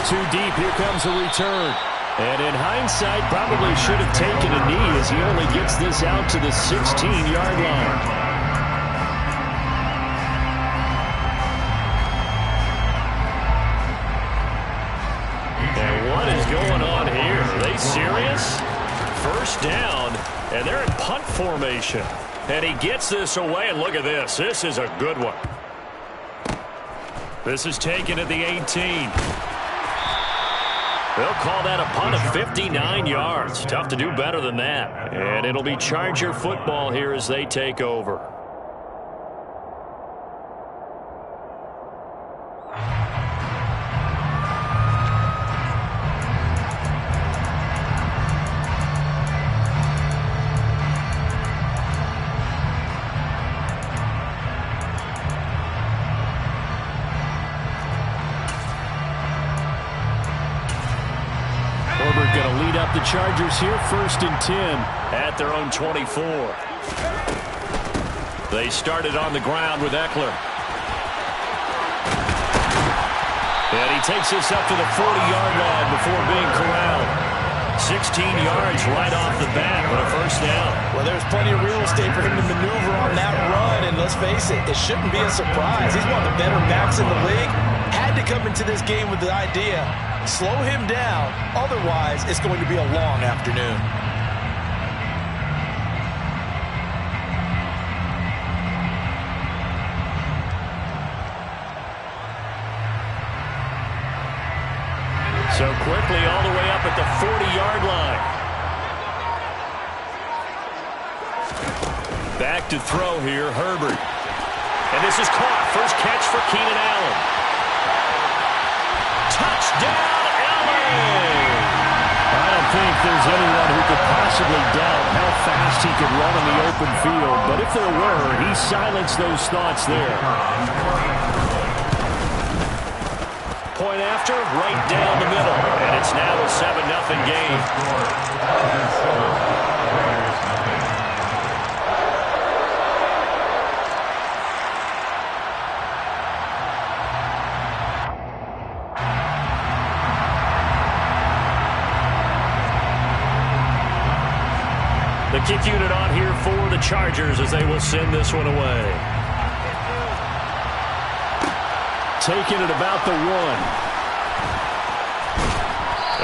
too deep. Here comes a return. And in hindsight, probably should have taken a knee as he only gets this out to the 16-yard line. And what is going on here? Are they serious? First down, and they're in punt formation. And he gets this away, and look at this. This is a good one. This is taken at the 18. They'll call that a punt of 59 yards. Tough to do better than that. And it'll be Charger football here as they take over. The Chargers here, 1st and 10 at their own 24. They started on the ground with Eckler. And he takes this up to the 40-yard line before being corralled. 16 yards right off the bat with a first down. Well, there's plenty of real estate for him to maneuver on that run, and let's face it, it shouldn't be a surprise. He's one of the better backs in the league. Had to come into this game with the idea, slow him down, otherwise it's going to be a long afternoon. So quickly all the way up at the 40-yard line. Back to throw here, Herbert. And this is caught. First catch for Keenan Allen. Touchdown, Allen! I don't think there's anyone who could possibly doubt how fast he could run in the open field. But if there were, he silenced those thoughts there. Point after, right down the middle. And it's now a 7-0 game. The kick unit on here for the Chargers as they will send this one away. Taking it about the 1.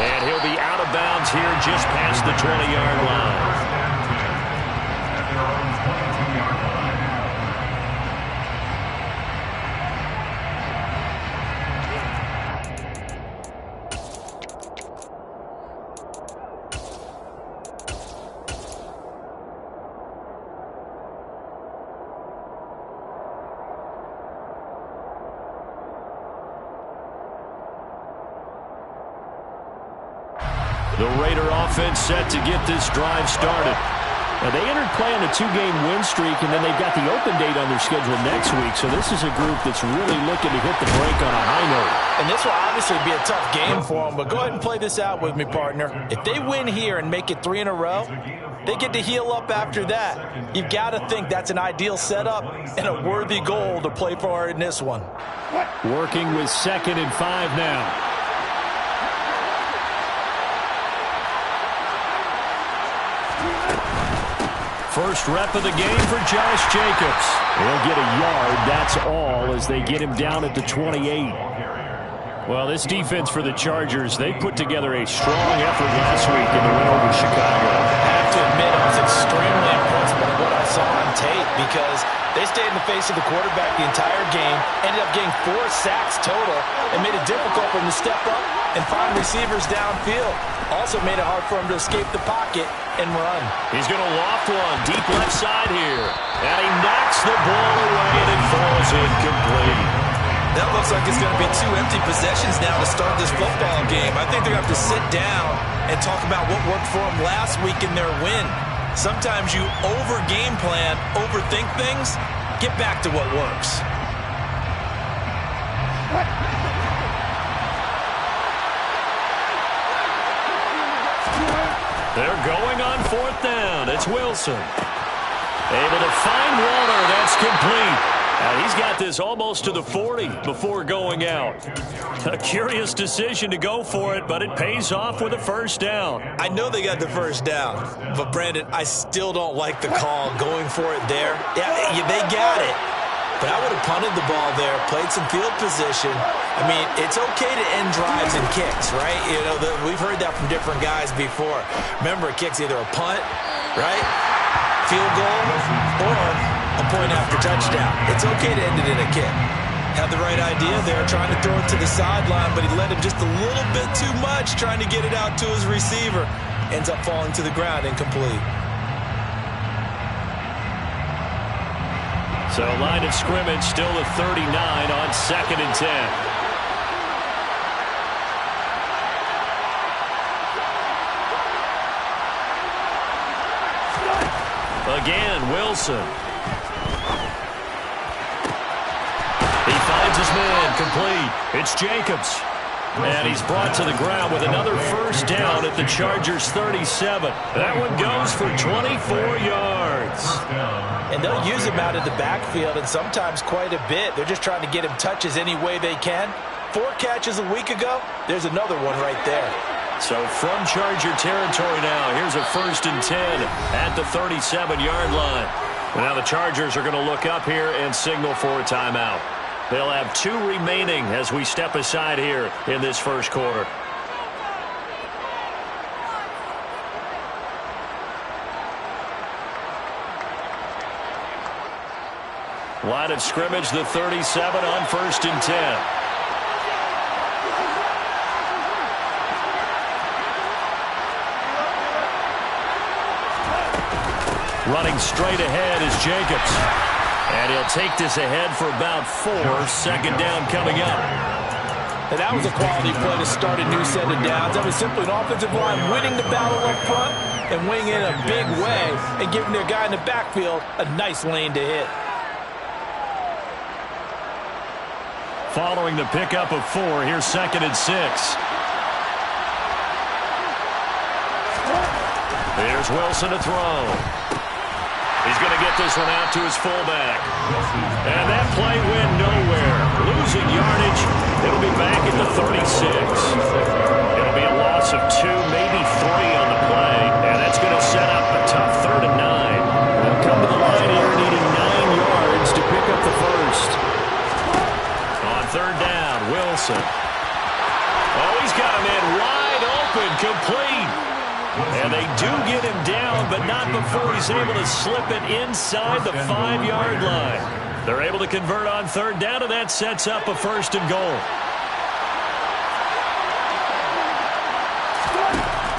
And he'll be out of bounds here just past the 20-yard line. The Raider offense set to get this drive started. Now, they entered play on a 2-game win streak, and then they've got the open date on their schedule next week. So this is a group that's really looking to hit the break on a high note. And this will obviously be a tough game for them, but go ahead and play this out with me, partner. If they win here and make it 3 in a row, they get to heal up after that. You've got to think that's an ideal setup and a worthy goal to play for in this one. Working with 2nd and 5 now. First rep of the game for Josh Jacobs. He'll get a yard, that's all, as they get him down at the 28. Well, this defense for the Chargers, they put together a strong effort last week in the win over Chicago. I have to admit, I was extremely impressed by what I saw on tape because they stayed in the face of the quarterback the entire game, ended up getting 4 sacks total, and made it difficult for him to step up and find receivers downfield. Also made it hard for him to escape the pocket and run. He's going to loft one deep left side here. And he knocks the ball away and it falls incomplete. That looks like it's going to be 2 empty possessions now to start this football game. I think they're going to have to sit down and talk about what worked for them last week in their win. Sometimes you over-game plan, overthink things, get back to what works. They're going on 4th down. It's Wilson. Able to find Waller. That's complete. And he's got this almost to the 40 before going out. A curious decision to go for it, but it pays off with a first down. I know they got the first down, but Brandon, I still don't like the call going for it there. Yeah, they got it. But I would have punted the ball there, played some field position. I mean, it's okay to end drives and kicks, right? You know, we've heard that from different guys before. Remember, a kick's either a punt, right, field goal, or a point after touchdown. It's okay to end it in a kick. Had the right idea there, trying to throw it to the sideline, but he led him just a little bit too much, trying to get it out to his receiver. Ends up falling to the ground, incomplete. So line of scrimmage still at 39 on 2nd and 10. Again, Wilson. He finds his man complete. It's Jacobs. And he's brought to the ground with another first down at the Chargers' 37. That one goes for 24 yards. And they'll use him out in the backfield, and sometimes quite a bit. They're just trying to get him touches any way they can. 4 catches a week ago. There's another one right there. So from Charger territory now, here's a 1st and 10 at the 37-yard line. Now the Chargers are going to look up here and signal for a timeout. They'll have 2 remaining as we step aside here in this first quarter. Line of scrimmage, the 37 on 1st and 10. Running straight ahead is Jacobs. And he'll take this ahead for about 4. 2nd down coming up. And that was a quality play to start a new set of downs. That was simply an offensive line winning the battle up front and winning in a big way and giving their guy in the backfield a nice lane to hit. Following the pickup of 4, here's 2nd and 6. Here's Wilson to throw. He's going to get this one out to his fullback. And that play went nowhere. Losing yardage. It'll be back at the 36. It'll be a loss of 2, maybe 3 on the play. And that's going to set up a tough 3rd and 9. They'll come to the line here needing 9 yards to pick up the first. On 3rd down, Wilson. Oh, he's got a man wide open, complete. And they do get him down, but not before he's able to slip it inside the 5-yard line. They're able to convert on 3rd down, and that sets up a 1st and goal.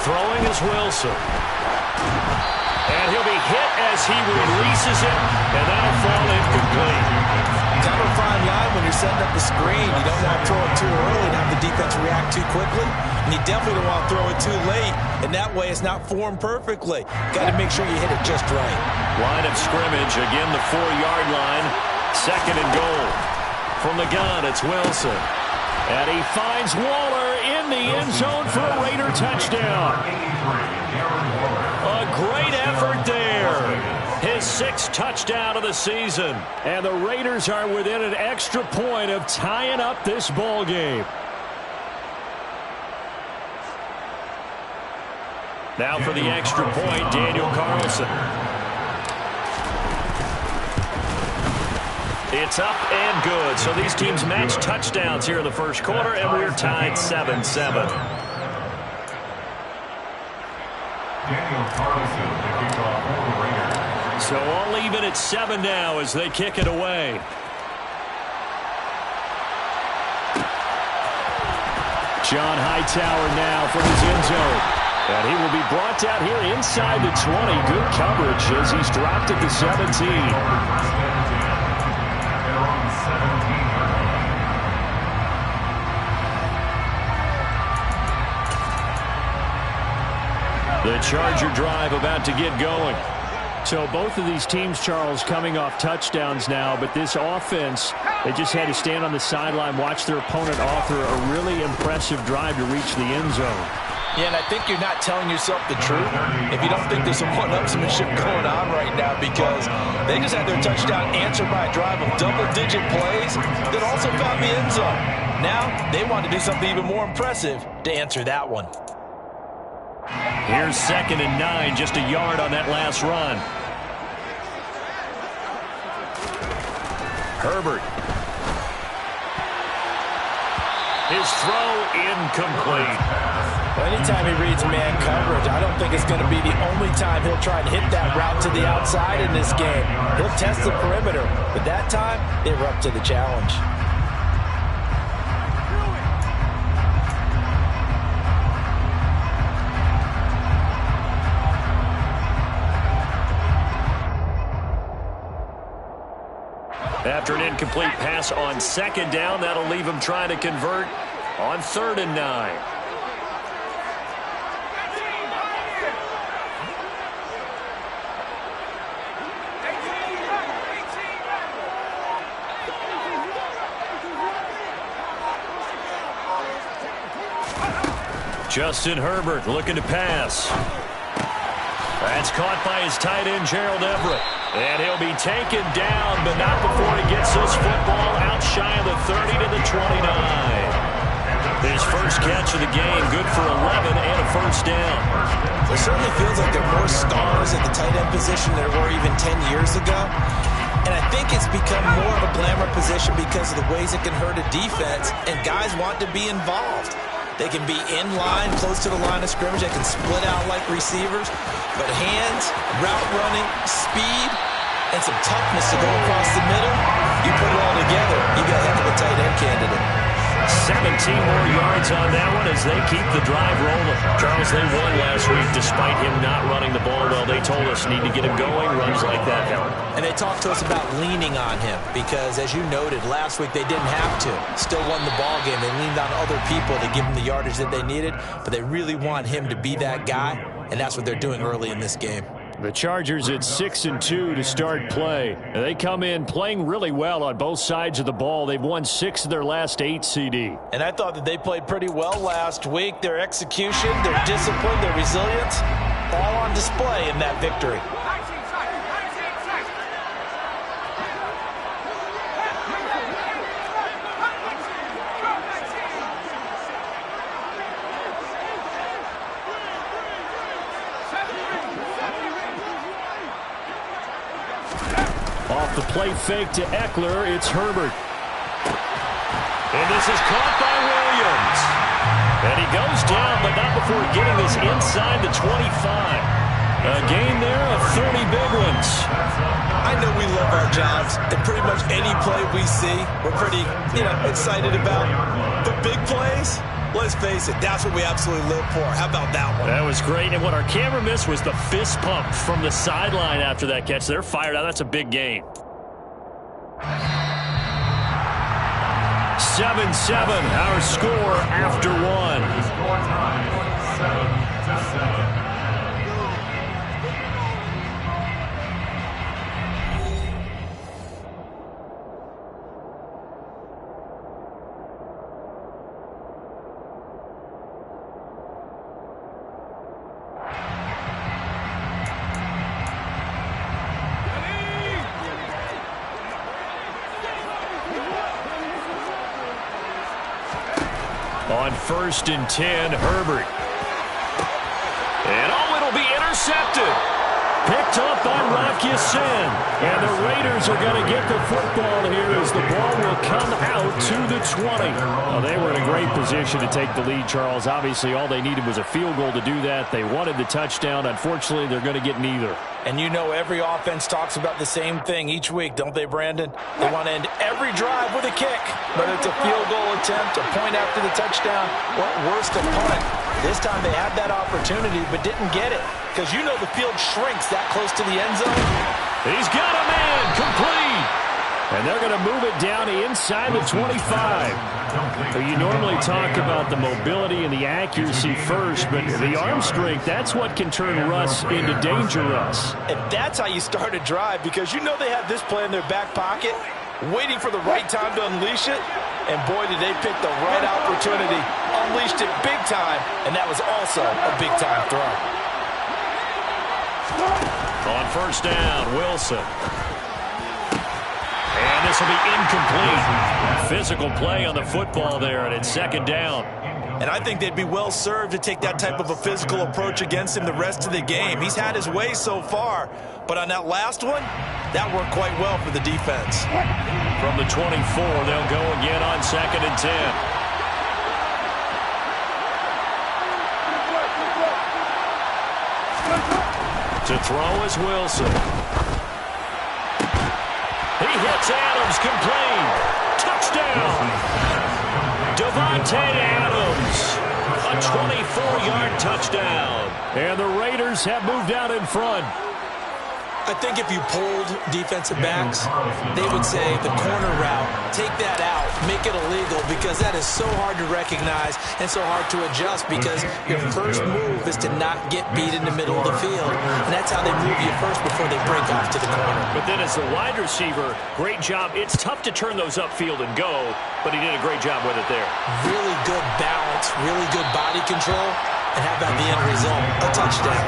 Throwing is Wilson. And he'll be hit as he releases it, and that'll fall incomplete. Kind of a fine line when you're setting up the screen. You don't want to throw it too early and have the defense react too quickly. And you definitely don't want to throw it too late. And that way it's not formed perfectly. Got to make sure you hit it just right. Line of scrimmage, again the 4-yard line. 2nd and goal. From the gun, it's Wilson. And he finds Waller in the end zone for a Raider touchdown. A great effort there. His 6th touchdown of the season. And the Raiders are within an extra point of tying up this ball game. Now for the extra point, Daniel Carlson. It's up and good. So these teams match touchdowns here in the first quarter, and we're tied 7-7. Daniel Carlson, the kickoff for the Raiders. So all even at 7 now as they kick it away. John Hightower now from his end zone. And he will be brought down here inside the 20. Good coverage as he's dropped at the 17. The Charger drive about to get going. So both of these teams, Charles, coming off touchdowns now, but this offense, they just had to stand on the sideline, watch their opponent offer a really impressive drive to reach the end zone. Yeah, and I think you're not telling yourself the truth if you don't think there's some one-upsmanship going on right now, because they just had their touchdown answered by a drive of double-digit plays that also found the end zone. Now they want to do something even more impressive to answer that one. Here's 2nd and 9, just a yard on that last run. Herbert. His throw incomplete. Well, anytime he reads man coverage, I don't think it's going to be the only time he'll try and hit that route to the outside in this game. He'll test the perimeter, but that time they were up to the challenge. After an incomplete pass on 2nd down, that'll leave him trying to convert on 3rd and 9. Justin Herbert looking to pass. That's caught by his tight end, Gerald Everett. And he'll be taken down, but not before he gets this football out shy of the 30 to the 29. His first catch of the game, good for 11 and a first down. It certainly feels like there are more stars at the tight end position than there were even 10 years ago. And I think it's become more of a glamour position because of the ways it can hurt a defense, and guys want to be involved. They can be in line, close to the line of scrimmage. They can split out like receivers. But hands, route running, speed, and some toughness to go across the middle, you put it all together, you got a heck of a tight end candidate. 17 more yards on that one as they keep the drive rolling. Charles, they won last week despite him not running the ball well. They told us need to get him going. Runs like that help. And they talked to us about leaning on him because, as you noted, last week they didn't have to. Still won the ball game. They leaned on other people to give them the yardage that they needed, but they really want him to be that guy, and that's what they're doing early in this game. The Chargers at 6-2 to start play. They come in playing really well on both sides of the ball. They've won 6 of their last 8 CD. And I thought that they played pretty well last week. Their execution, their discipline, their resilience, all on display in that victory. Off the play fake to Eckler, it's Herbert. And this is caught by Williams. And he goes down, but not before getting this inside the 25. A gain there of 30 big ones. I know we love our jobs, and pretty much any play we see, we're pretty, excited about. But big plays, let's face it, that's what we absolutely live for. How about that one? That was great, and what our camera missed was the fist pump from the sideline after that catch. They're fired out. That's a big gain. 7-7, our score after one. On 1st and 10, Herbert. And it'll be intercepted. Picked up by Rocky Sin. And the Raiders are going to get the football here as the ball will come out to the 20. Well, they were in a great position to take the lead, Charles. Obviously, all they needed was a field goal to do that. They wanted the touchdown. Unfortunately, they're going to get neither. And every offense talks about the same thing each week, don't they, Brandon? They want to end every drive with a kick, whether it's a field goal attempt, a point after the touchdown, or worse, a punt. This time they had that opportunity but didn't get it because the field shrinks that close to the end zone. He's got a man, complete. And they're going to move it down inside the 25. So you normally talk about the mobility and the accuracy first, but the arm strength, that's what can turn Russ into danger Russ. And that's how you start a drive because they have this play in their back pocket, waiting for the right time to unleash it. And boy, did they pick the right opportunity. Unleashed it big time, and that was also a big-time throw. On first down, Wilson. And this will be incomplete. Physical play on the football there, and it's second down. And I think they'd be well served to take that type of a physical approach against him the rest of the game. He's had his way so far, but on that last one, that worked quite well for the defense. From the 24, they'll go again on second and 10. To throw is Wilson. He hits Adams, complete. Touchdown. Devontae Adams, a 24-yard touchdown. And the Raiders have moved out in front. I think if you pulled defensive backs, they would say the corner route, take that out, make it illegal, because that is so hard to recognize and so hard to adjust, because your first move is to not get beat in the middle of the field. And that's how they move you first before they break off to the corner. But then as the wide receiver, great job. It's tough to turn those upfield and go, but he did a great job with it there. Really good balance, really good body control, and how about the end result? A touchdown.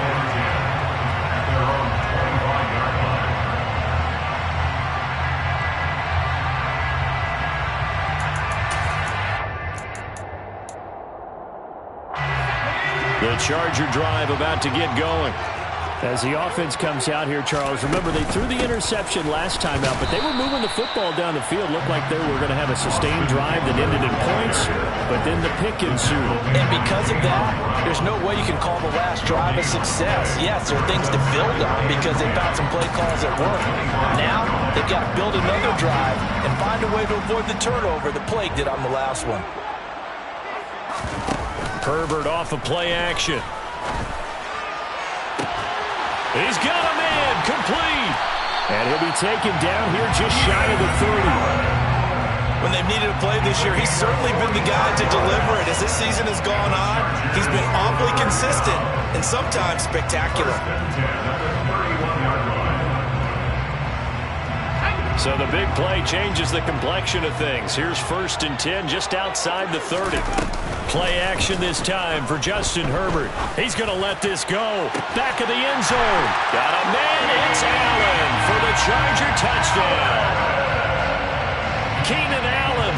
The Charger drive about to get going. As the offense comes out here, Charles, remember they threw the interception last time out, but they were moving the football down the field. Looked like they were going to have a sustained drive that ended in points, but then the pick ensued. And because of that, there's no way you can call the last drive a success. Yes, there are things to build on because they found some play calls that work. Now, they've got to build another drive and find a way to avoid the turnover that plagued it on the last one. Herbert off of play action. He's got a man, complete. And he'll be taken down here just shy of the 30. When they've needed a play this year, he's certainly been the guy to deliver it. As this season has gone on, he's been awfully consistent and sometimes spectacular. So the big play changes the complexion of things. Here's first and 10 just outside the 30. Play action this time for Justin Herbert. He's going to let this go. Back of the end zone. Got a man. It's Allen for the Charger touchdown. Keenan Allen,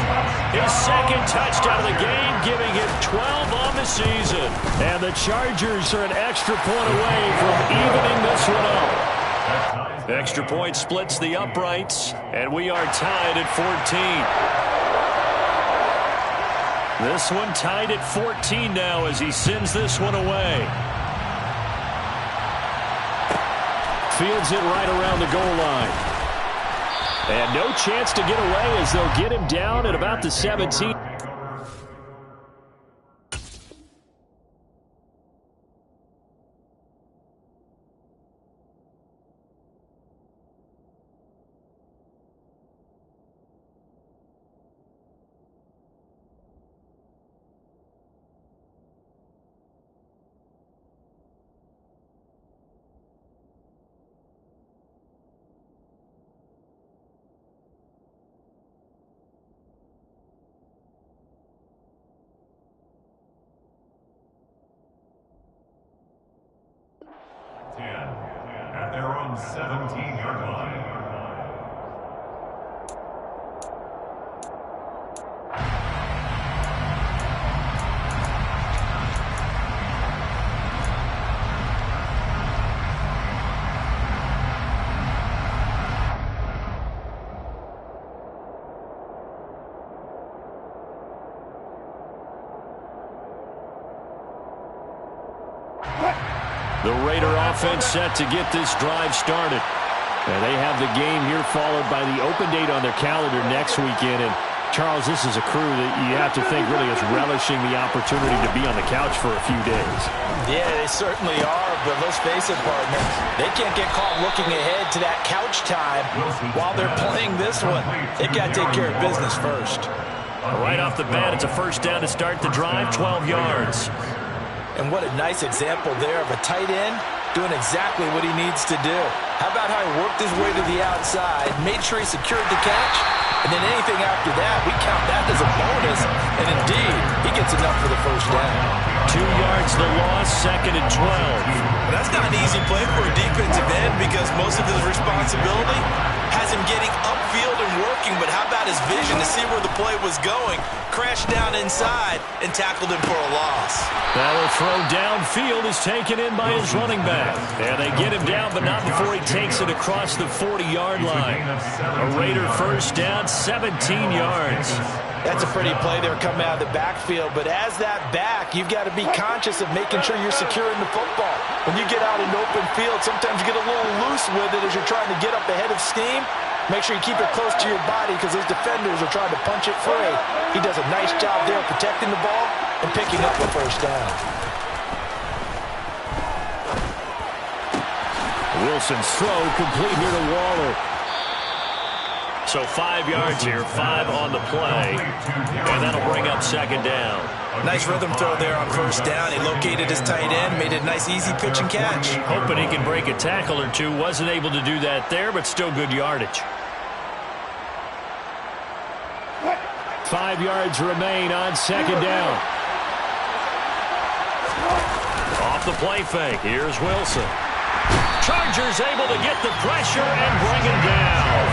his second touchdown of the game, giving him 12 on the season. And the Chargers are an extra point away from evening this one up. Extra point splits the uprights, and we are tied at 14. This one tied at 14 now as he sends this one away. Fields it right around the goal line. And no chance to get away as they'll get him down at about the 17. At their own 17-yard line. The Raider offense set to get this drive started. And they have the game here followed by the open date on their calendar next weekend. And, Charles, this is a crew that you have to think really is relishing the opportunity to be on the couch for a few days. Yeah, they certainly are, but let's face it, partner, they can't get caught looking ahead to that couch time while they're playing this one. They've got to take care of business first. Right off the bat, it's a first down to start the drive, 12 yards. And what a nice example there of a tight end doing exactly what he needs to do. How about how he worked his way to the outside, made sure he secured the catch, And then anything after that, we count that as a bonus. And indeed, he gets enough for the first down. 2 yards the loss, 2nd and 12. That's not an easy play for a defensive end because most of his responsibility has him getting upfield and working, but how about his vision to see where the play was going, crashed down inside, and tackled him for a loss. Now a throw downfield is taken in by his running back. And they get him down, but not before he takes it across the 40-yard line. A Raider first down, 17 yards. That's a pretty play there coming out of the backfield, but as that back, you've got to be conscious of making sure you're securing the football. When you get out in open field, sometimes you get a little loose with it as you're trying to get up ahead of steam. Make sure you keep it close to your body because those defenders are trying to punch it free. He does a nice job there protecting the ball and picking up the first down. Wilson's throw complete here to Waller. So 5 yards here, 5 on the play, and that'll bring up 2nd down. Nice rhythm throw there on first down. He located his tight end, made a nice easy pitch and catch. Hoping he can break a tackle or two. Wasn't able to do that there, but still good yardage. 5 yards remain on 2nd down. Off the play fake. Here's Wilson. Chargers able to get the pressure and bring him down.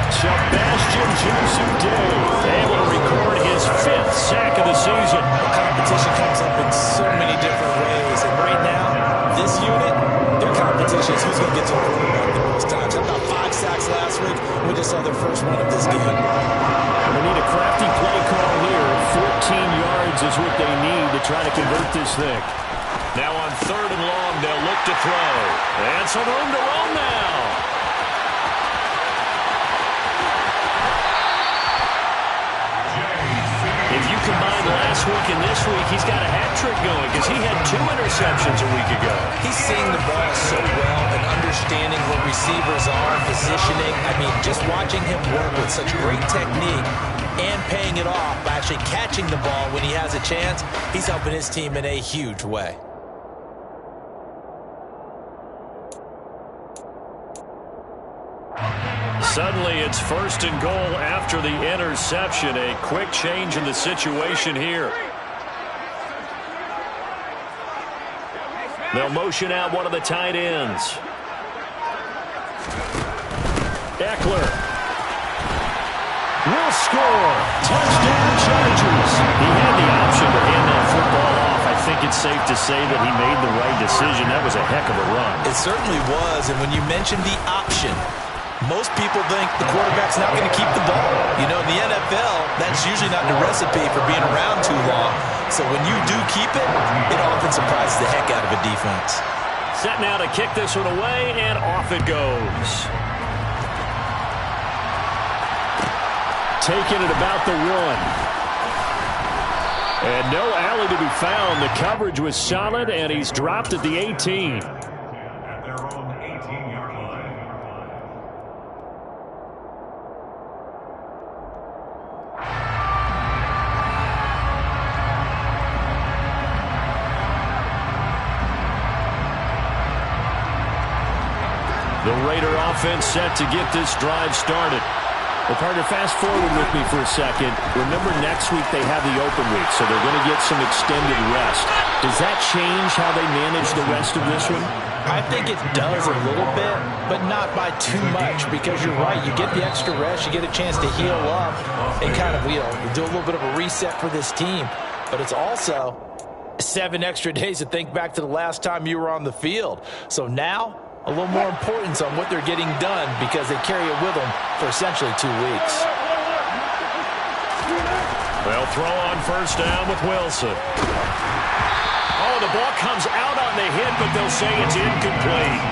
Sebastian Joseph able to record his 5th sack of the season. Competition comes up in so many different ways, and right now, this unit, their competition is who's going to get to the quarterback the most times. About 5 sacks last week. We just saw their first one of this game. They need a crafty play call here. 14 yards is what they need to try to convert this thing. Now on 3rd and long, they'll look to throw. And some room to roam now. If you combine last week and this week, he's got a hat trick going because he had 2 interceptions a week ago. He's seeing the ball so well and understanding where receivers are, positioning. I mean, just watching him work with such great technique and paying it off by actually catching the ball when he has a chance, he's helping his team in a huge way. Suddenly, it's 1st and goal after the interception. A quick change in the situation here. They'll motion out one of the tight ends. Eckler will score. Touchdown, Chargers. He had the option to hand that football off. I think it's safe to say that he made the right decision. That was a heck of a run. It certainly was, and when you mentioned the option, most people think the quarterback's not going to keep the ball. You know, in the NFL, that's usually not the recipe for being around too long. So when you do keep it, it often surprises the heck out of a defense. Set now to kick this one away, and off it goes. Taking it about the 1. And no alley to be found. The coverage was solid, and he's dropped at the 18. At their own 18-yard line. The Raider offense set to get this drive started. Well, partner, fast forward with me for a second. Remember, next week they have the open week, so they're going to get some extended rest. Does that change how they manage the rest of this one? I think it does a little bit, but not by too much, because you're right. You get the extra rest. You get a chance to heal up and kind of, do a little bit of a reset for this team. But it's also 7 extra days to think back to the last time you were on the field. So now, a little more importance on what they're getting done because they carry it with them for essentially 2 weeks. They'll throw on first down with Wilson. Oh, the ball comes out on the hit, but they'll say it's incomplete.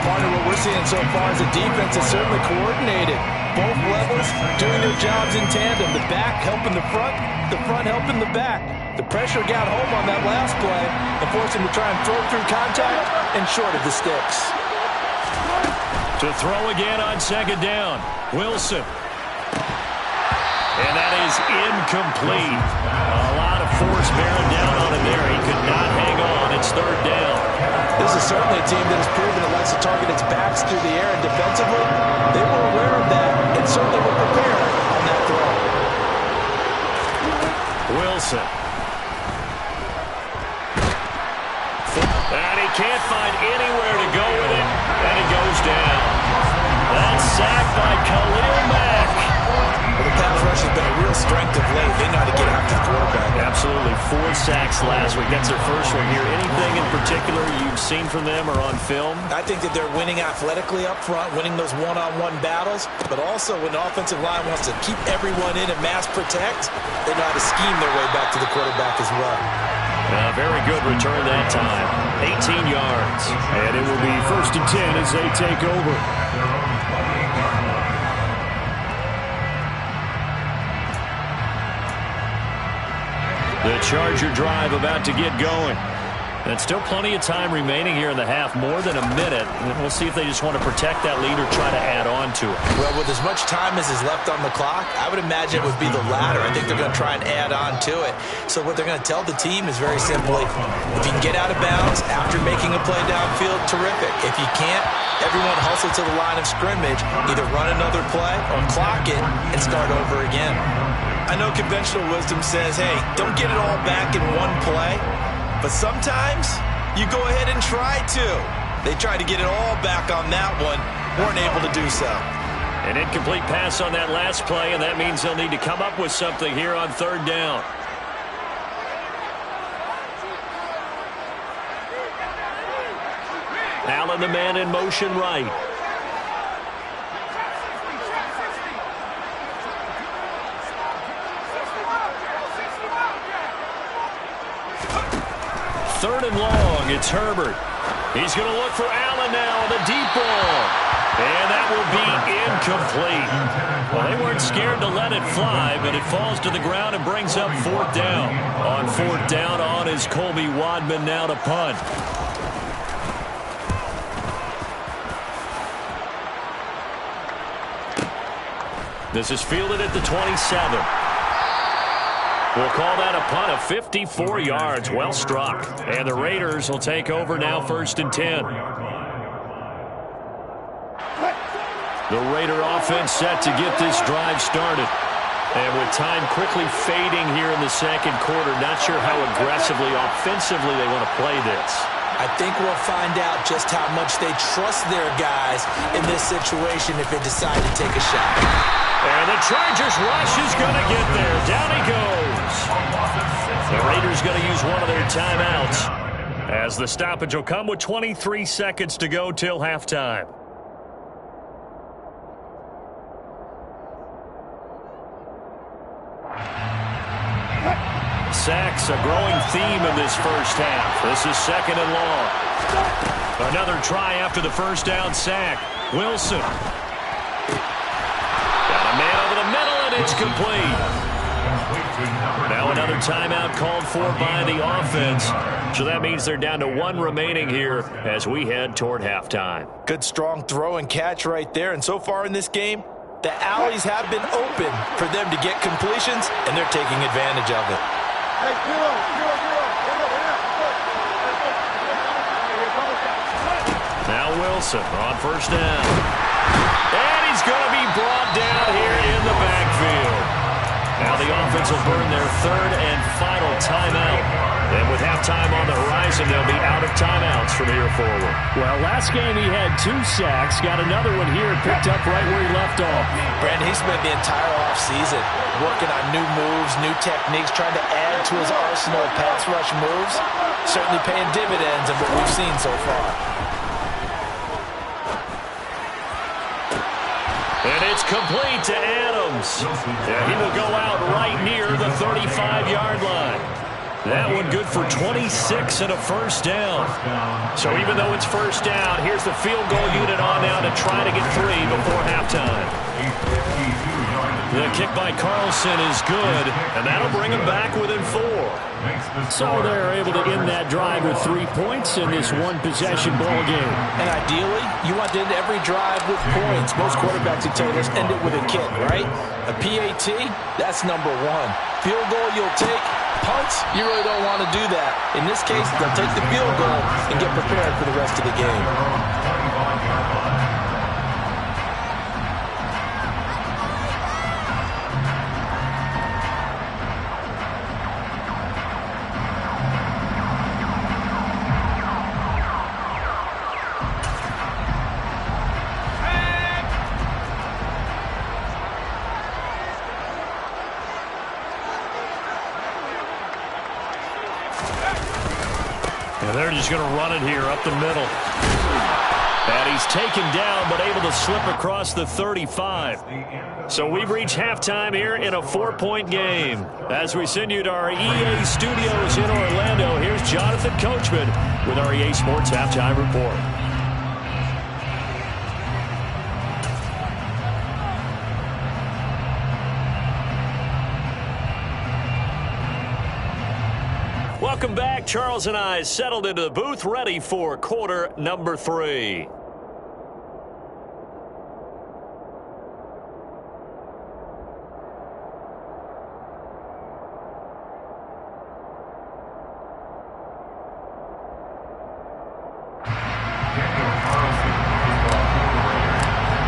Part of what we're seeing so far is the defense is certainly coordinated. Both levels doing their jobs in tandem. The back helping the front helping the back. The pressure got home on that last play and forced him to try and throw through contact and short of the sticks. To throw again on 2nd down. Wilson. And that is incomplete. A lot of force bearing down on him there. He could not hang on. It's 3rd down. This is certainly a team that has proven it likes to target its backs through the air, and defensively, they were aware of that and certainly were prepared. throw. Wilson. And he can't find anywhere to go with it, and he goes down. That's sacked by Khalil Mack. Well, the pass rush has been a real strength of late. They know how to get after the quarterback. Absolutely. 4 sacks last week. That's their first one here. Anything in particular you've seen from them or on film? I think that they're winning athletically up front, winning those one-on-one battles, but also when the offensive line wants to keep everyone in and mass protect, they know how to scheme their way back to the quarterback as well. Very good return that time. 18 yards. And it will be 1st and 10 as they take over. The Charger drive about to get going. And still plenty of time remaining here in the half, more than a minute. And we'll see if they just want to protect that lead or try to add on to it. Well, with as much time as is left on the clock, I would imagine it would be the latter. I think they're going to try and add on to it. So what they're going to tell the team is very simply, if you can get out of bounds after making a play downfield, terrific. If you can't, everyone hustle to the line of scrimmage, either run another play or clock it and start over again. I know conventional wisdom says, hey, don't get it all back in one play. But sometimes you go ahead and try to. They tried to get it all back on that one, weren't able to do so. An incomplete pass on that last play, and that means they'll need to come up with something here on 3rd down. Allen, the man in motion right. Third and long, it's Herbert. He's going to look for Allen now, the deep ball. And that will be incomplete. Well, they weren't scared to let it fly, but it falls to the ground and brings up 4th down. On 4th down on is Colby Wadman now to punt. This is fielded at the 27. We'll call that a punt of 54 yards. Well struck. And the Raiders will take over now, 1st and 10. The Raider offense set to get this drive started. And with time quickly fading here in the 2nd quarter, not sure how aggressively, offensively they want to play this. I think we'll find out just how much they trust their guys in this situation if they decide to take a shot. And the Chargers rush is going to get there. Down he goes. The Raiders going to use one of their timeouts as the stoppage will come with 23 seconds to go till halftime. Sacks, a growing theme in this first half. This is 2nd and long. Another try after the first down sack. Wilson. Got a man over the middle, and it's complete. Now another timeout called for by the offense. So that means they're down to 1 remaining here as we head toward halftime. Good strong throw and catch right there. And so far in this game, the alleys have been open for them to get completions, and they're taking advantage of it. Now Wilson on 1st down. And he's going to be brought down here in the backfield. Now the offense will burn their 3rd and final timeout. And with halftime on the horizon, they'll be out of timeouts from here forward. Well, last game he had 2 sacks. Got another one here, picked up right where he left off. Brandon, he spent the entire offseason working on new moves, new techniques, trying to add to his arsenal of pass rush moves. Certainly paying dividends in what we've seen so far. And it's complete to Adams. Yeah, he will go out right near the 35-yard line. That one good for 26 and a first down. So even though it's first down, here's the field goal unit on now to try to get 3 before halftime. The kick by Carlson is good, and that'll bring him back within 4. So they're able to end that drive with 3 points in this one-possession ball game. And ideally, you want to end every drive with points. Most quarterbacks would tell you, let's end it with a kick, right? A PAT, that's number 1. Field goal you'll take. Punts, you really don't want to do that. In this case, they'll take the field goal and get prepared for the rest of the game. And they're just going to run it here up the middle. And he's taken down, but able to slip across the 35. So we've reached halftime here in a 4-point game. As we send you to our EA studios in Orlando, here's Jonathan Coachman with our EA Sports Halftime Report. Welcome back. Charles and I settled into the booth, ready for quarter number 3.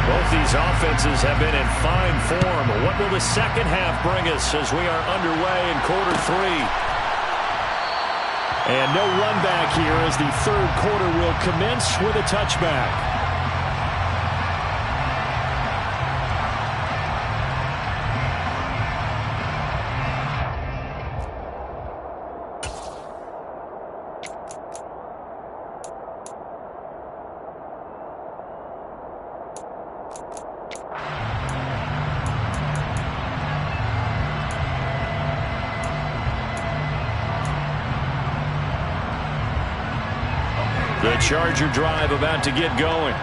Both these offenses have been in fine form. What will the second half bring us as we are underway in quarter 3? And no run back here as the third quarter will commence with a touchback. The Charger drive about to get going.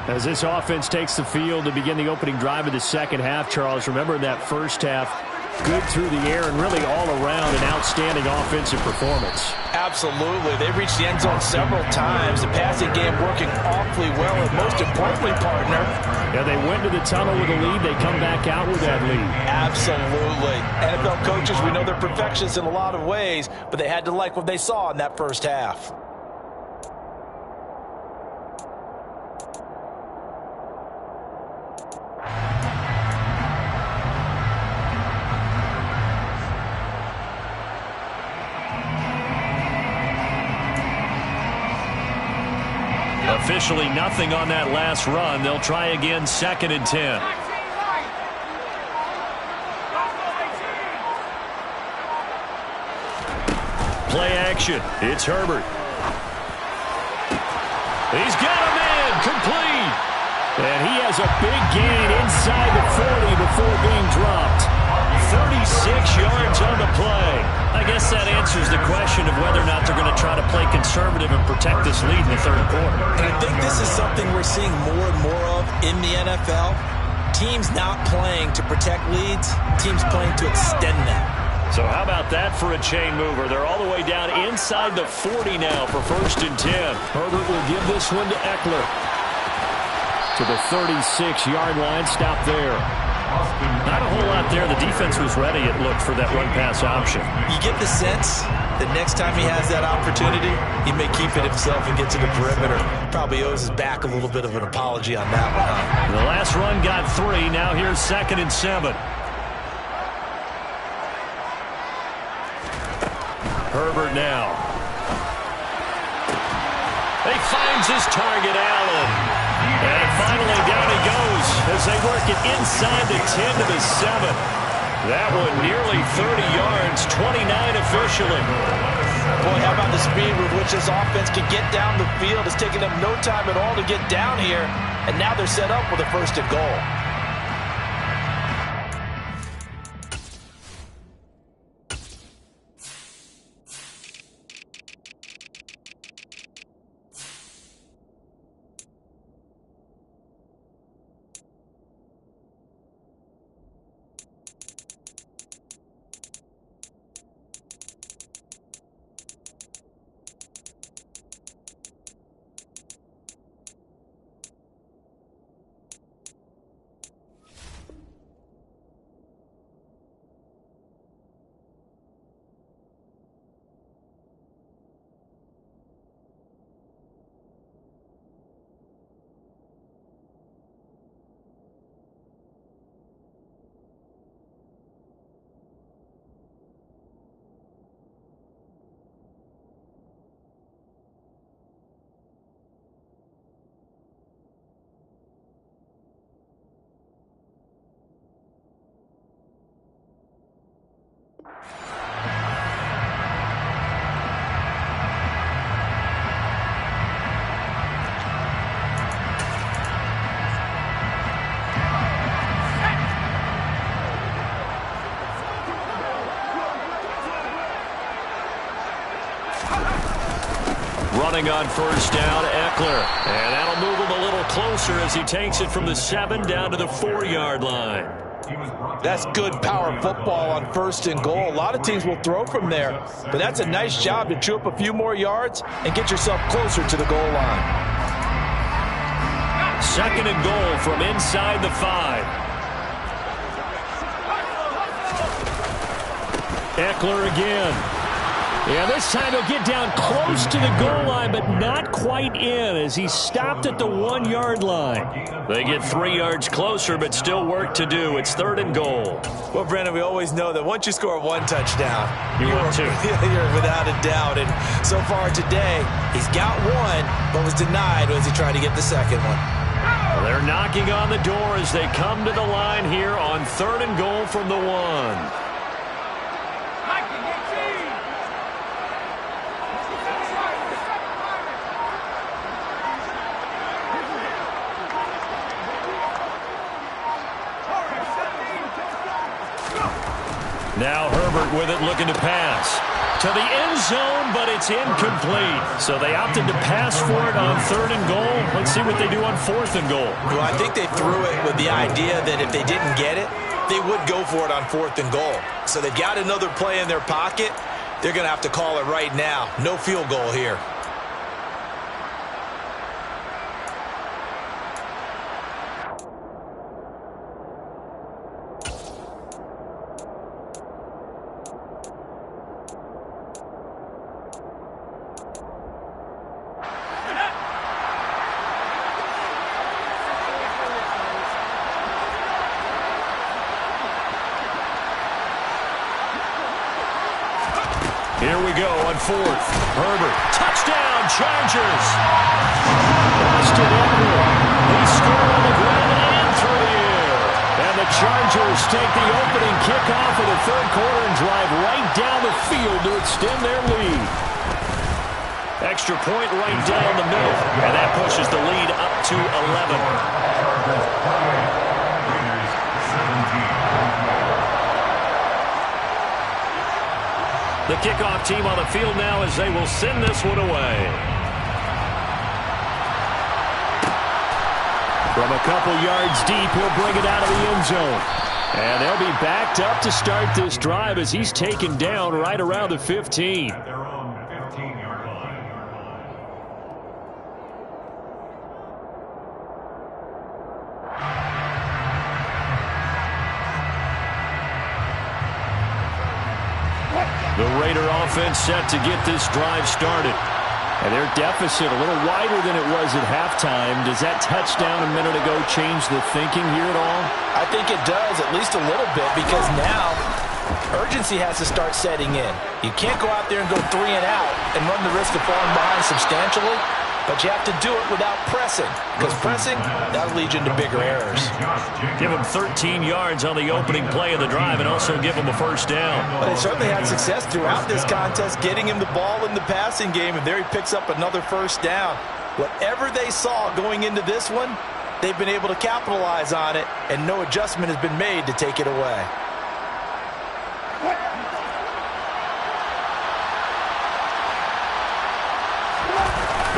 As this offense takes the field to begin the opening drive of the second half, Charles, remember in that first half, good through the air and really all around an outstanding offensive performance. Absolutely. They reached the end zone several times. The passing game working awfully well, and most importantly, partner. Yeah, they went to the tunnel with a lead. They come back out with that lead. Absolutely. NFL coaches, we know they're perfectionists in a lot of ways, but they had to like what they saw in that first half. Officially nothing on that last run. They'll try again, 2nd and 10. Play action. It's Herbert. He's got a man. Complete. And he has a big gain inside the 40 before being dropped. 36 yards on the play. I guess that answers the question of whether or not they're going to try to play conservative and protect this lead in the third quarter. And I think this is something we're seeing more and more of in the NFL. Teams not playing to protect leads, teams playing to extend them. So how about that for a chain mover? They're all the way down inside the 40 now for 1st and 10. Herbert will give this one to Eckler. To the 36-yard line, stop there. Not a whole lot there. The defense was ready, it looked, for that run-pass option. You get the sense that next time he has that opportunity, he may keep it himself and get to the perimeter. Probably owes his back a little bit of an apology on that one. Huh? The last run got 3. Now here's 2nd and 7. Herbert now. He finds his target, Allen. And finally down he goes as they work it inside the 10 to the 7. That one nearly 30 yards, 29 officially. Boy, how about the speed with which this offense can get down the field? It's taken them no time at all to get down here, and now they're set up with a 1st and goal. Running on first down, Eckler. And that'll move him a little closer as he takes it from the 7 down to the 4-yard line. That's good power football on 1st and goal. A lot of teams will throw from there, but that's a nice job to chew up a few more yards and get yourself closer to the goal line. 2nd and goal from inside the 5. Eckler again. Yeah, this time he'll get down close to the goal line, but not quite in as he stopped at the 1-yard line. They get 3 yards closer, but still work to do. It's 3rd and goal. Well, Brandon, we always know that once you score 1 touchdown, you're without a doubt. And so far today, he's got 1, but was denied as he tried to get the 2nd one. They're knocking on the door as they come to the line here on 3rd and goal from the 1. Now Herbert with it, looking to pass to the end zone, but it's incomplete. So they opted to pass for it on 3rd and goal. Let's see what they do on 4th and goal. Well, I think they threw it with the idea that if they didn't get it, they would go for it on 4th and goal. So they've got another play in their pocket. They're going to have to call it right now. No field goal here. Here we go on 4th. Herbert, touchdown, Chargers. Austin Eckler, he scored on the ground and through the air. And the Chargers take the opening kickoff of the 3rd quarter and drive right down the field to extend their lead. Extra point right down the middle, and that pushes the lead up to 11. The kickoff team on the field now as they will send this one away. From a couple yards deep, he'll bring it out of the end zone. And they'll be backed up to start this drive as he's taken down right around the 15. At their own 15-yard line. The Raider offense set to get this drive started. And their deficit a little wider than it was at halftime. Does that touchdown a minute ago change the thinking here at all? I think it does, at least a little bit, because now urgency has to start setting in. You can't go out there and go 3 and out and run the risk of falling behind substantially, but you have to do it without pressing, because pressing, that'll lead you into bigger errors. Give him 13 yards on the opening play of the drive and also give him a first down. But they certainly had success throughout this contest, getting him the ball in the passing game, and there he picks up another first down. Whatever they saw going into this one, they've been able to capitalize on it, and no adjustment has been made to take it away.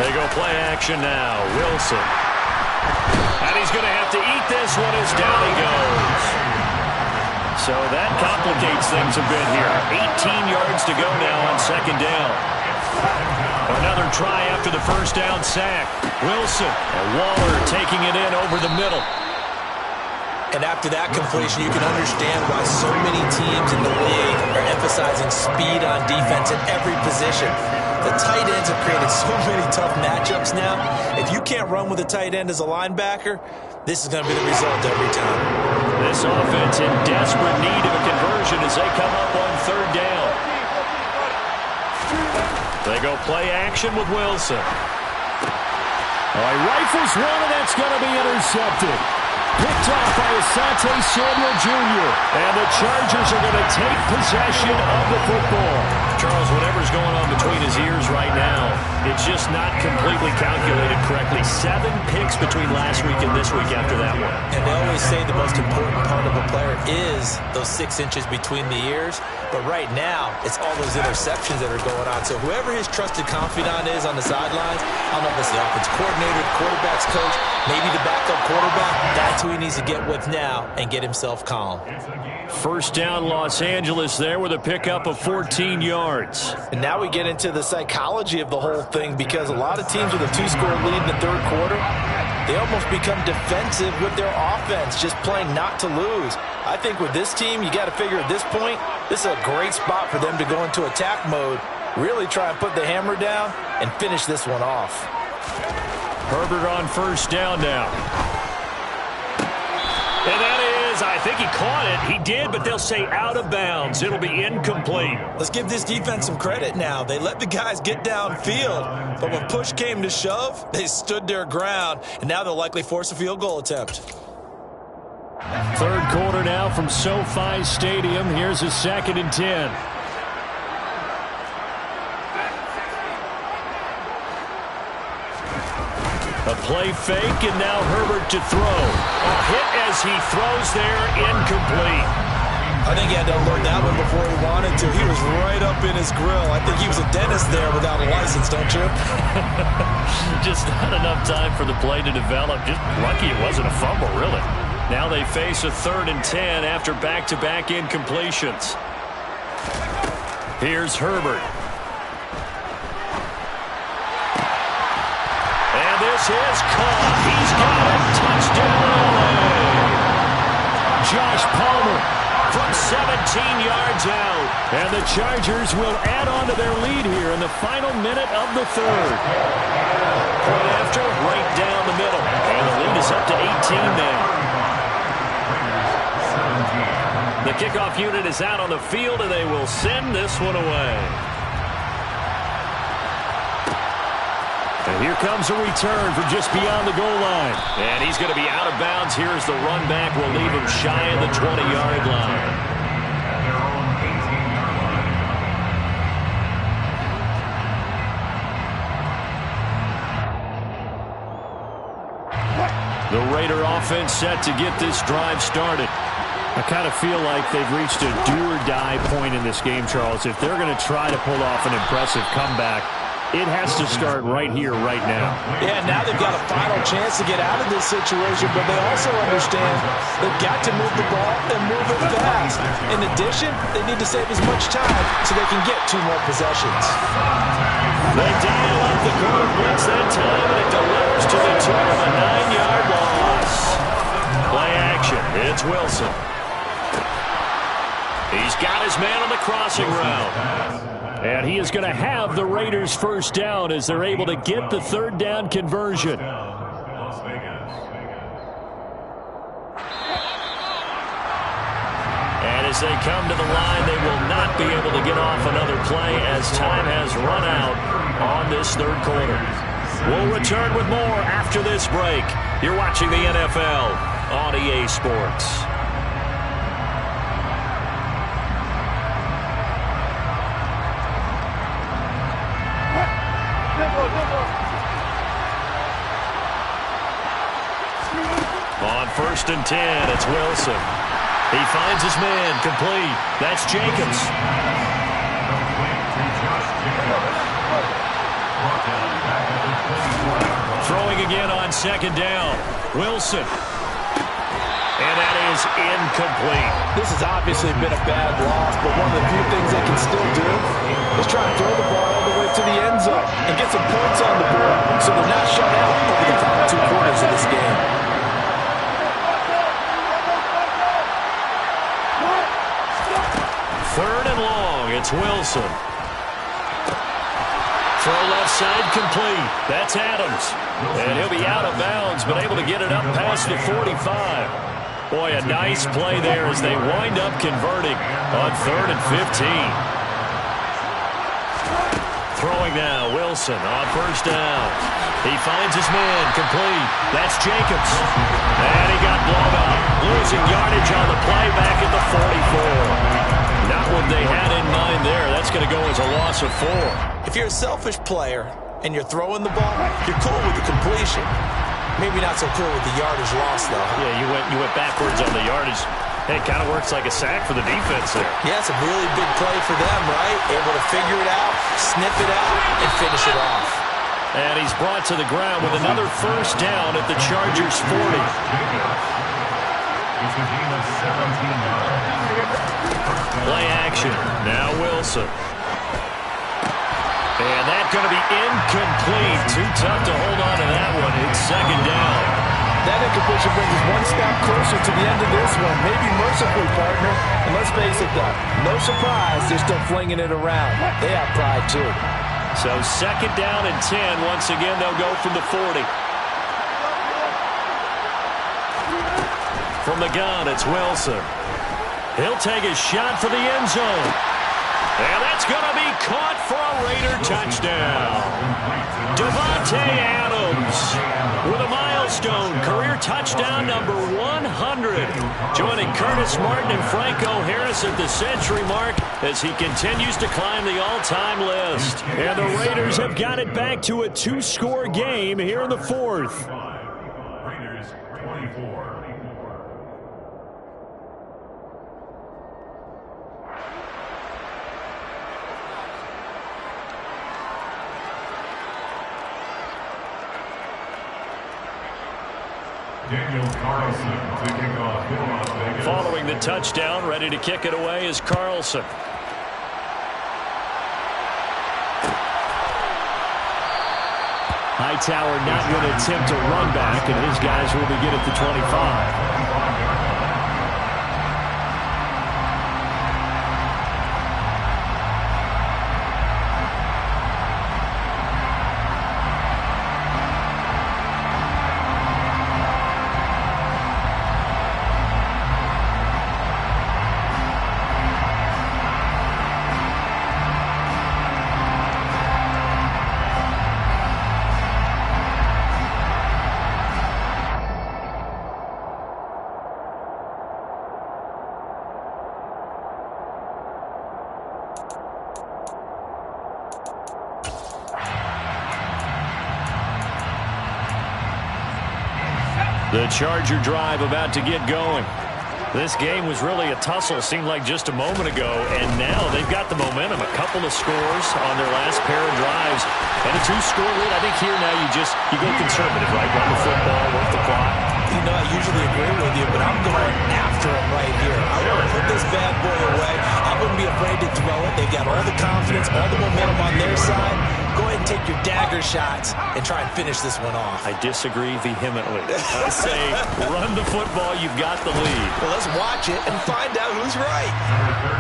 They go play action now. Wilson. And he's going to have to eat this one as down he goes. So that complicates things a bit here. 18 yards to go now on 2nd down. Another try after the first down sack. Wilson and Waller taking it in over the middle. And after that completion, you can understand why so many teams in the league are emphasizing speed on defense at every position. The tight ends have created so many tough matchups now. If you can't run with a tight end as a linebacker, this is going to be the result every time. This offense in desperate need of a conversion as they come up on 3rd down. They go play action with Wilson. Oh, he rifles one, and that's going to be intercepted. Picked off by Asante Samuel Jr. And the Chargers are going to take possession of the football. Charles, whatever's going on between his ears right now, it it's just not completely calculated correctly. 7 picks between last week and this week after that one. And they always say the most important part of a player is those 6 inches between the ears. But right now, it's all those interceptions that are going on. So whoever his trusted confidant is on the sidelines, I don't know if it's the offense coordinator, the quarterback's coach, maybe the backup quarterback, that's who he needs to get with now and get himself calm. First down, Los Angeles there with a pickup of 14 yards. And now we get into the psychology of the whole thing, because a lot of teams with a 2-score lead in the third quarter, they almost become defensive with their offense, just playing not to lose. I think with this team, you got to figure at this point, this is a great spot for them to go into attack mode, really try and put the hammer down and finish this one off. Herbert on first down now. And that is, I think he caught it. He did, but they'll say out of bounds. It'll be incomplete. Let's give this defense some credit now. They let the guys get downfield, but when push came to shove, they stood their ground, and now they'll likely force a field goal attempt. Third quarter now from SoFi Stadium. Here's a 2nd and 10. A play fake, and now Herbert to throw. A hit as he throws there, incomplete. I think he had to unload that one before he wanted to. He was right up in his grill. I think he was a dentist there without a license, don't you? Just not enough time for the play to develop. Just lucky it wasn't a fumble, really. Now they face a 3rd and 10 after back-to-back incompletions. Here's Herbert. This is caught. He's got it. Touchdown, LA. Josh Palmer from 17 yards out. And the Chargers will add on to their lead here in the final minute of the third. Point after, right down the middle. And the lead is up to 18 now. The kickoff unit is out on the field, and they will send this one away. And here comes a return from just beyond the goal line. And he's going to be out of bounds. Here's the run back. Will leave him shy of the 20-yard line. The Raider offense set to get this drive started. I kind of feel like they've reached a do-or-die point in this game, Charles. If they're going to try to pull off an impressive comeback, it has to start right here, right now. Yeah, now they've got a final chance to get out of this situation, but they also understand they've got to move the ball and move it fast. In addition, they need to save as much time so they can get 2 more possessions. They dial up the quarter blitz that time, and it delivers to the tune of a 9-yard loss. Play action. It's Wilson. He's got his man on the crossing route. And he is going to have the Raiders first down as they're able to get the 3rd down conversion. And as they come to the line, they will not be able to get off another play as time has run out on this 3rd quarter. We'll return with more after this break. You're watching the NFL on EA Sports. On 1st and 10, it's Wilson. He finds his man, complete. That's Jacobs. Throwing again on 2nd down. Wilson. And that is incomplete. This has obviously been a bad loss, but one of the few things they can still do is try and throw the ball all the way to the end zone and get some points on the board so they're not shut out over the final 2 quarters of this game. Third and long, it's Wilson. Throw left side complete. That's Adams. And he'll be out of bounds, but able to get it up past the 45. Boy, a nice play there as they wind up converting on 3rd and 15. Throwing now, Wilson on 1st down. He finds his man, complete. That's Jacobs. And he got blown up. Losing yardage on the play back at the 44. Not what they had in mind there. That's going to go as a loss of 4. If you're a selfish player, and you're throwing the ball, you're cool with the completion. Maybe not so cool with the yardage loss, though. Yeah, you went backwards on the yardage. Hey, it kind of works like a sack for the defense there. Yeah, it's a really big play for them, right? Able to figure it out, snip it out, and finish it off. And he's brought to the ground with another first down at the Chargers' 40. Play action. Now Wilson. And that's going to be incomplete. Too tough to hold on to that one. It's second down. That incompletion brings us one step closer to the end of this one. Maybe mercifully, partner. And let's face it, though, no surprise they're still flinging it around. They have pride, too. So second down and 10. Once again, they'll go from the 40. From the gun, it's Wilson. He'll take a shot for the end zone. And that's going to be caught for a Raider touchdown. Devontae Adams with a milestone career touchdown number 100. Joining Curtis Martin and Franco Harris at the century mark as he continues to climb the all-time list. And the Raiders have got it back to a 2-score game here in the fourth. Raiders 24. Daniel Carlson to kick off for Las Vegas. Following the touchdown, ready to kick it away is Carlson. Hightower not going to attempt a run back, and his guys will begin at the 25. The Charger drive about to get going. This game was really a tussle, seemed like just a moment ago, and now they've got the momentum. A couple of scores on their last pair of drives, and a 2-score lead. I think here now you go conservative, right? Run the football, work the clock. You know, I usually agree with you, but I'm going after him right here. I want to put this bad boy away. I wouldn't be afraid to throw it. They've got all the confidence, all the momentum on their side. Go ahead and take your dagger shots and try and finish this one off. I disagree vehemently. I say run the football, you've got the lead. Well, let's watch it and find out who's right.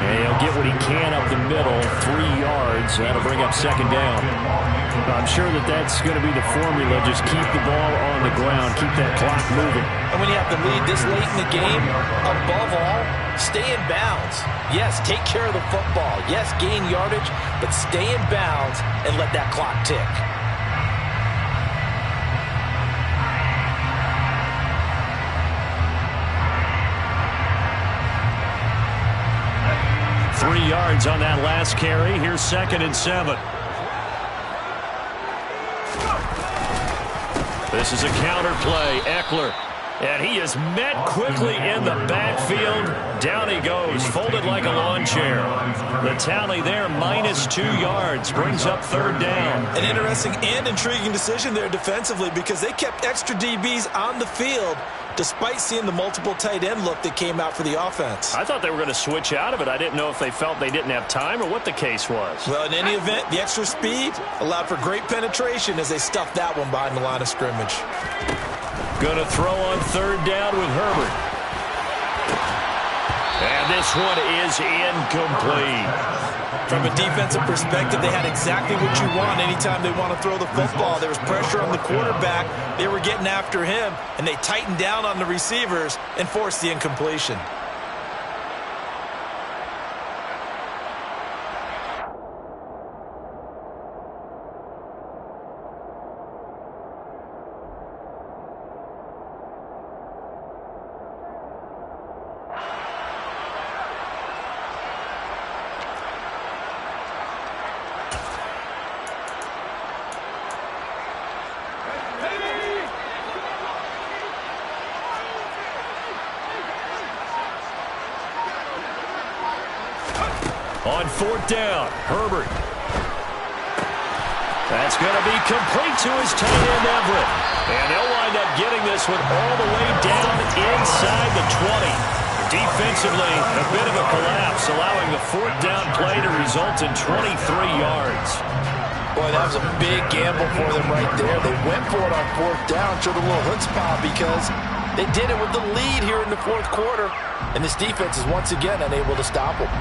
And he'll get what he can up the middle, 3 yards. That'll bring up second down. I'm sure that's going to be the formula. Just keep the ball on the ground, keep that clock moving. And when you have the lead this late in the game, above all, stay in bounds. Yes, take care of the football. Yes, gain yardage, but stay in bounds and let that clock tick. Three yards on that last carry. Here's second and 7. This is a counter play. Eckler. And he is met quickly in the backfield. Down he goes, folded like a lawn chair. The tally there, -2 yards, brings up third down. An interesting and intriguing decision there defensively because they kept extra DBs on the field despite seeing the multiple tight end look that came out for the offense. I thought they were going to switch out of it. I didn't know if they felt they didn't have time or what the case was. Well, in any event, the extra speed allowed for great penetration as they stuffed that one behind the line of scrimmage. Going to throw on third down with Herbert. And this one is incomplete. From a defensive perspective, they had exactly what you want anytime they want to throw the football. There was pressure on the quarterback. They were getting after him, and they tightened down on the receivers and forced the incompletion. On fourth down, Herbert. That's going to be complete to his tight end, Everett. And they'll wind up getting this one all the way down inside the 20. Defensively, a bit of a collapse, allowing the fourth down play to result in 23 yards. Boy, that was a big gamble for them right there. They went for it on fourth down, showed a little chutzpah because they did it with the lead here in the fourth quarter. And this defense is once again unable to stop them.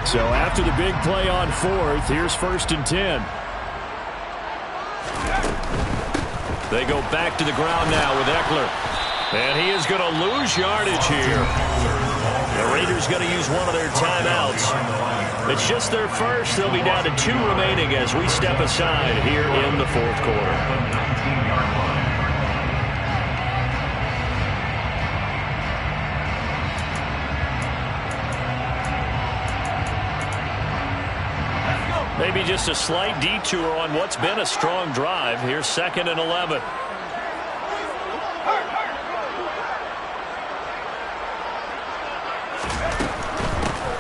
So after the big play on fourth, here's 1st and 10. They go back to the ground now with Eckler. And he is going to lose yardage here. The Raiders going to use one of their timeouts. It's just their first. They'll be down to 2 remaining as we step aside here in the fourth quarter. Maybe just a slight detour on what's been a strong drive. Here's 2nd and 11.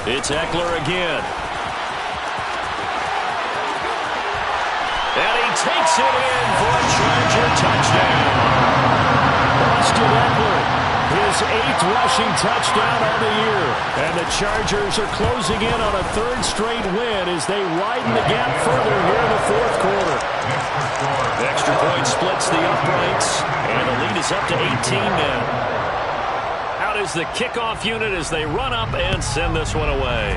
It's Eckler again. And he takes it in for a Charger touchdown. Austin Eckler, his 8th rushing touchdown on the year. And the Chargers are closing in on a 3rd straight win as they widen the gap further here in the fourth quarter. The extra point splits the uprights, and the lead is up to 18 now. Out is the kickoff unit as they run up and send this one away.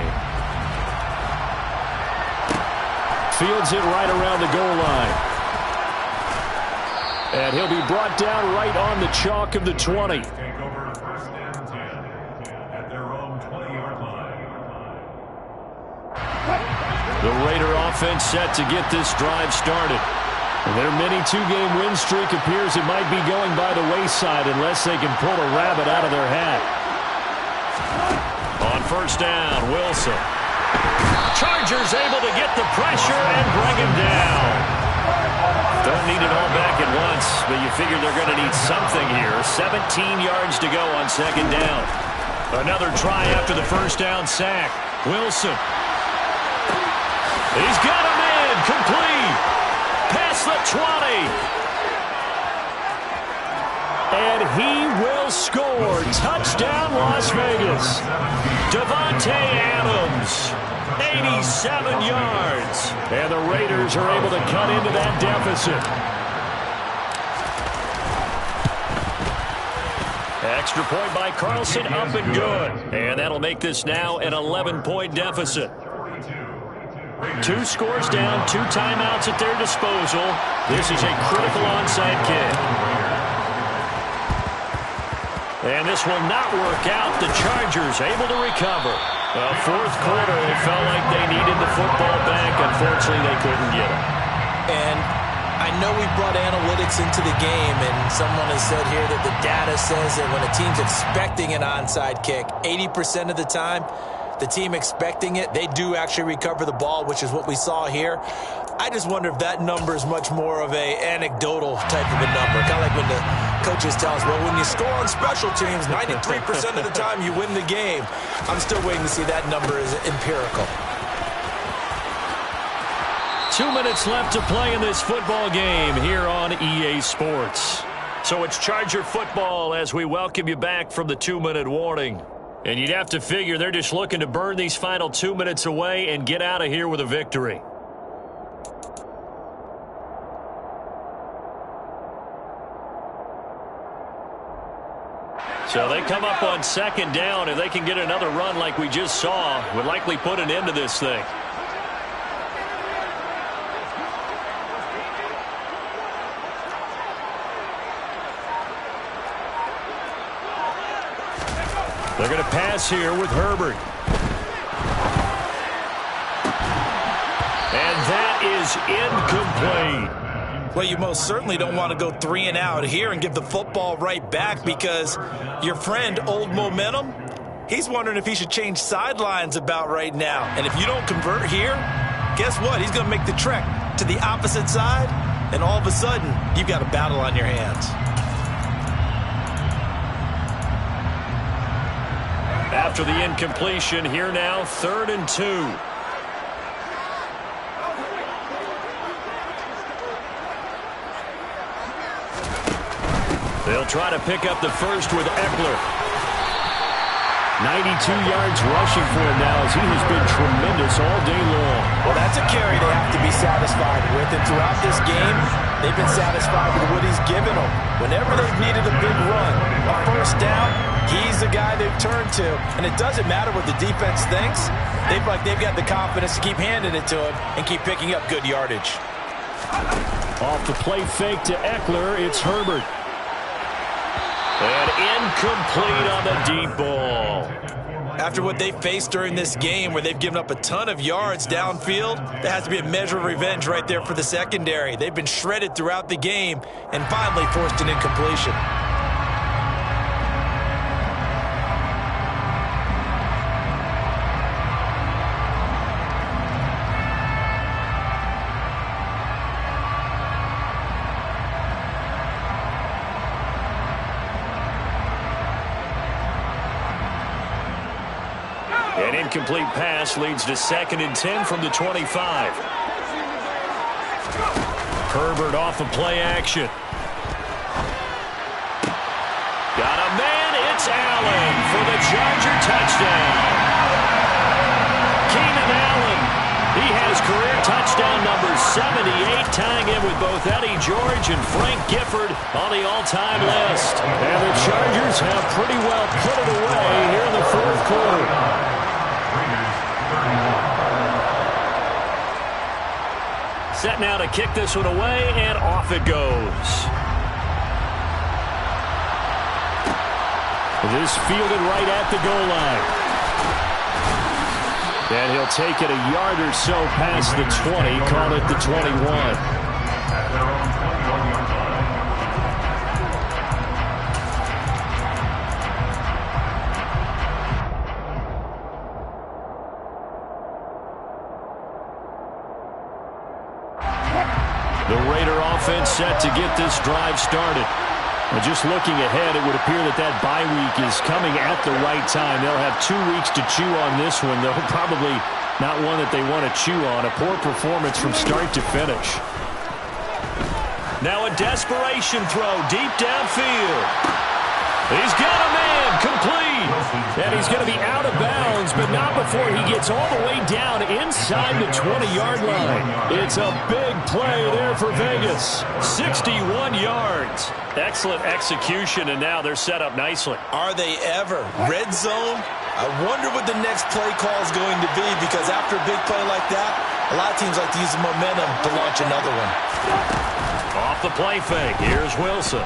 Fields it right around the goal line. And he'll be brought down right on the chalk of the 20. Take over 1st and 10 at their own 20-yard line. The Raider offense set to get this drive started. Their mini 2-game win streak appears it might be going by the wayside unless they can pull a rabbit out of their hat. On 1st down, Wilson. Chargers able to get the pressure and bring him down. Don't need it all back at once, but you figure they're going to need something here. 17 yards to go on 2nd down. Another try after the 1st down sack. Wilson. He's got him in. Complete. Past the 20. And he will score. Touchdown, Las Vegas. Devontae Adams, 87 yards. And the Raiders are able to cut into that deficit. Extra point by Carlson, up and good. And that'll make this now an 11-point deficit. 2 scores down, 2 timeouts at their disposal. This is a critical onside kick. And this will not work out. The Chargers able to recover. Well, fourth quarter, it felt like they needed the football back. Unfortunately, they couldn't get it. And I know we brought analytics into the game, and someone has said here that the data says that when a team's expecting an onside kick, 80% of the time, the team expecting it, they do actually recover the ball, which is what we saw here. I just wonder if that number is much more of a anecdotal type of a number. Kind of like when the coaches tell us, well, when you score on special teams, 93% of the time you win the game. I'm still waiting to see that number is empirical. 2 minutes left to play in this football game here on EA Sports. So it's Charger football as we welcome you back from the 2-minute warning. And you'd have to figure they're just looking to burn these final 2 minutes away and get out of here with a victory. So they come up on 2nd down. If they can get another run like we just saw, would likely put an end to this thing. They're going to pass here with Herbert. And that is incomplete. Well, you most certainly don't want to go 3 and out here and give the football right back because your friend, Old Momentum, he's wondering if he should change sidelines about right now. And if you don't convert here, guess what? He's going to make the trek to the opposite side and all of a sudden, you've got a battle on your hands. After the incompletion, here now, 3rd and 2. They'll try to pick up the first with Eckler. 92 yards rushing for him now as he has been tremendous all day long. Well, that's a carry they have to be satisfied with. And throughout this game, they've been satisfied with what he's given them. Whenever they've needed a big run, a first down, he's the guy they've turned to. And it doesn't matter what the defense thinks. They've got the confidence to keep handing it to him and keep picking up good yardage. Off the play fake to Eckler, it's Herbert. And incomplete on the deep ball. After what they faced during this game where they've given up a ton of yards downfield, there has to be a measure of revenge right there for the secondary. They've been shredded throughout the game and finally forced an incompletion. An incomplete pass leads to 2nd and 10 from the 25. Herbert off of play action. Got a man, it's Allen for the Charger touchdown. Keenan Allen, he has career touchdown number 78, tying in with both Eddie George and Frank Gifford on the all-time list. And the Chargers have pretty well put it away here in the 4th quarter. Set now to kick this one away, and off it goes. This fielded right at the goal line. And he'll take it a yard or so past the 20, call it the 21. The Raider offense set to get this drive started. And just looking ahead, it would appear that bye week is coming at the right time. They'll have 2 weeks to chew on this one, though probably not one that they want to chew on. A poor performance from start to finish. Now a desperation throw deep downfield. He's got a man, complete. And he's going to be out of bounds, but not before he gets all the way down inside the 20-yard line. It's a big play there for Vegas. 61 yards. Excellent execution, and now they're set up nicely. Are they ever? Red zone? I wonder what the next play call is going to be, because after a big play like that, a lot of teams like to use the momentum to launch another one. Off the play fake, here's Wilson.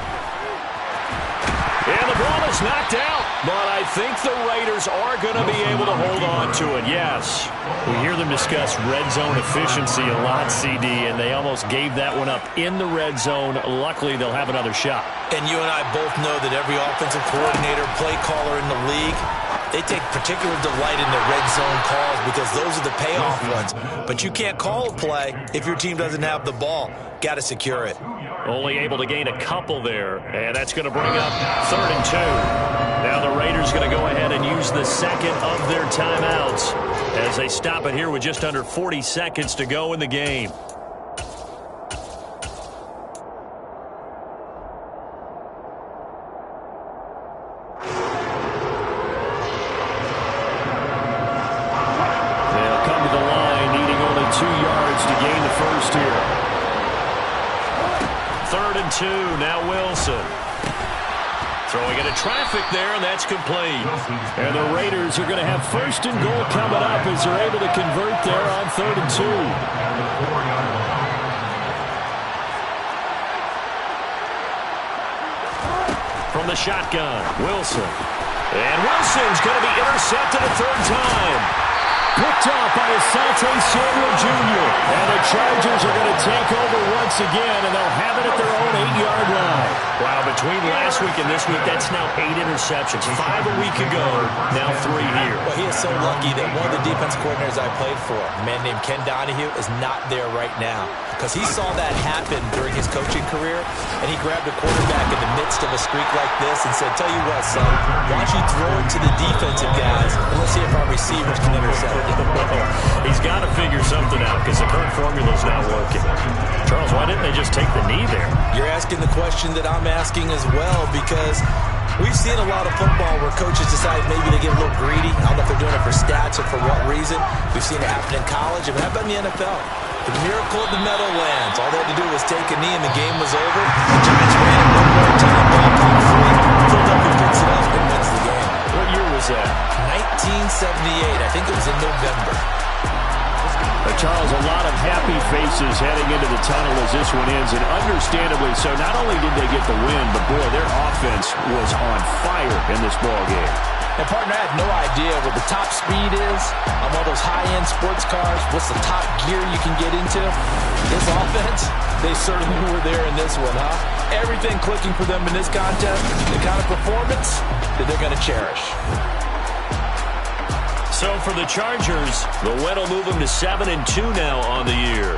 And the ball is knocked out, but I think the Raiders are going to be able to hold on to it, yes. We hear them discuss red zone efficiency a lot, CD, and they almost gave that one up in the red zone. Luckily, they'll have another shot. And you and I both know that every offensive coordinator, play caller in the league, they take particular delight in the red zone calls because those are the payoff ones. But you can't call a play if your team doesn't have the ball. Got to secure it. Only able to gain a couple there, and that's going to bring up 3rd and 2. Now the Raiders going to go ahead and use the second of their timeouts as they stop it here with just under 40 seconds to go in the game. They'll come to the line, needing only 2 yards to gain the first here. 3rd and 2, now Wilson. Throwing into traffic there, and that's complete. And the Raiders are going to have 1st and goal coming up as they're able to convert there on 3rd and 2. From the shotgun, Wilson. And Wilson's going to be intercepted a 3rd time. Picked off by Asante Samuel Jr. And the Chargers are going to take over once again, and they'll have it at their own 8-yard line. Wow, between last week and this week, that's now 8 interceptions. 5 a week ago, now 3 here. Well, he is so lucky that one of the defense coordinators I played for, a man named Ken Donahue, is not there right now. Because he saw that happen during his coaching career, and he grabbed a quarterback in the midst of a streak like this and said, tell you what, son, why don't you throw it to the defensive guys, and let's see if our receivers can intercept it. He's got to figure something out because the current formula's not working. Charles, why didn't they just take the knee there? You're asking the question that I'm asking as well, because we've seen a lot of football where coaches decide maybe they get a little greedy. I don't know if they're doing it for stats or for what reason. We've seen it happen in college, and how about in the NFL? The miracle of the Meadowlands. All they had to do was take a knee and the game was over. The Giants ran it one more time. Ball caught free. Philadelphia picks it up and wins the game. What year was that? 1978. I think it was in November. Charles, a lot of happy faces heading into the tunnel as this one ends, and understandably so. Not only did they get the win, but boy, their offense was on fire in this ball game. And partner, I had no idea what the top speed is on one of those high-end sports cars. What's the top gear you can get into? This offense, they certainly were there in this one, huh? Everything clicking for them in this contest, the kind of performance that they're going to cherish. So for the Chargers, the win will move them to 7-2 now on the year.